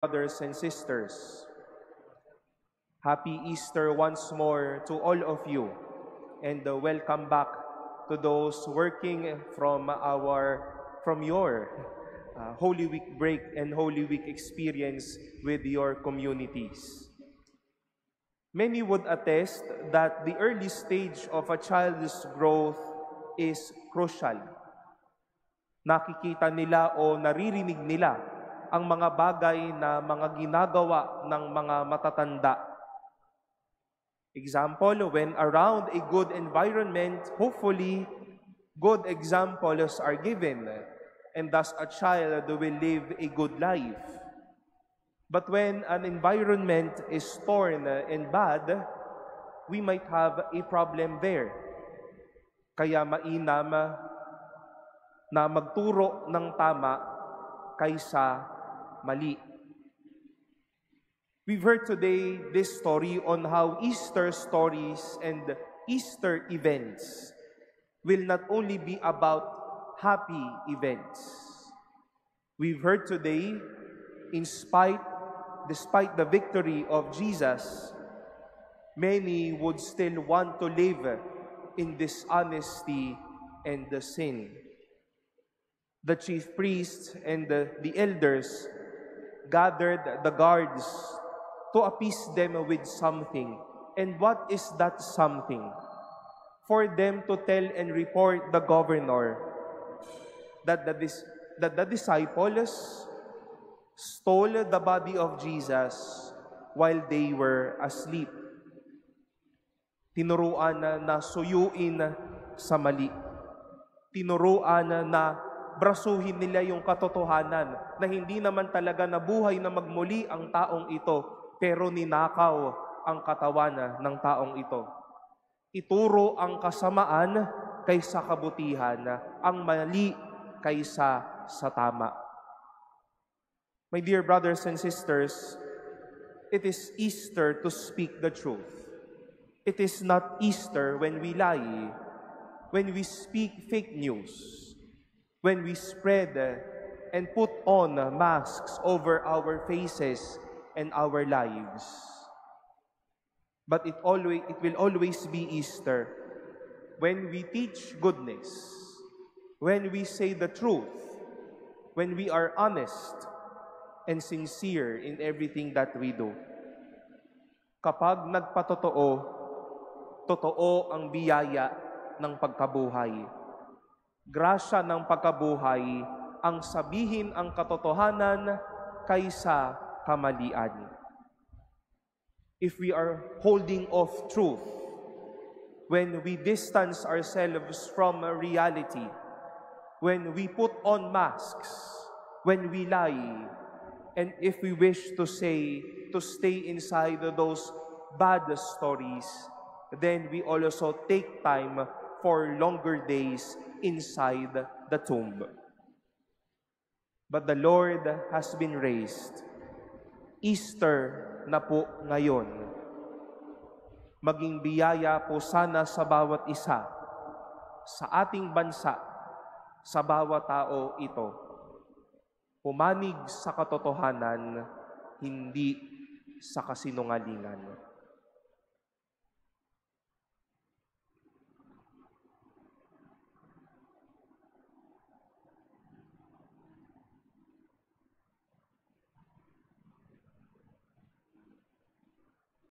Brothers and sisters, happy Easter once more to all of you, and welcome back to those working from your Holy Week break and Holy Week experience with your communities. Many would attest that the early stage of a child's growth is crucial. Nakikita nila o naririnig nila ang mga bagay na mga ginagawa ng mga matatanda. Example, when around a good environment, hopefully, good examples are given, and thus a child will live a good life. But when an environment is torn and bad, we might have a problem there. Kaya mainam na magturo ng tama kaysa mali. We've heard today this story on how Easter stories and Easter events will not only be about happy events. We've heard today, despite the victory of Jesus, many would still want to live in dishonesty and the sin. The chief priests and the elders gathered the guards to appease them with something. And what is that something? For them to tell and report the governor that the disciples stole the body of Jesus while they were asleep. Tinuruan na suyuin sa mali. Tinuruan na brasuhin nila yung katotohanan na hindi naman talaga nabuhay na magmuli ang taong ito, pero ninakaw ang katawan ng taong ito. Ituro ang kasamaan kaysa kabutihan, ang mali kaysa sa tama. My dear brothers and sisters, it is Easter to speak the truth. It is not Easter when we lie, when we speak fake news, when we spread and put on masks over our faces and our lives. But it will always be Easter when we teach goodness, when we say the truth, when we are honest and sincere in everything that we do. Kapag nagpatotoo, totoo ang biyaya ng pagkabuhay. Grasya ng pagkabuhay ang sabihin ang katotohanan kaysa kamalian. If we are holding off truth, when we distance ourselves from reality, when we put on masks, when we lie, and if we wish to stay inside those bad stories, then we also take time for longer days inside the tomb. But the Lord has been raised. Easter na po ngayon. Maging biyaya po sana sa bawat isa, sa ating bansa, sa bawat tao ito. Pumanig sa katotohanan, hindi sa kasinungalingan.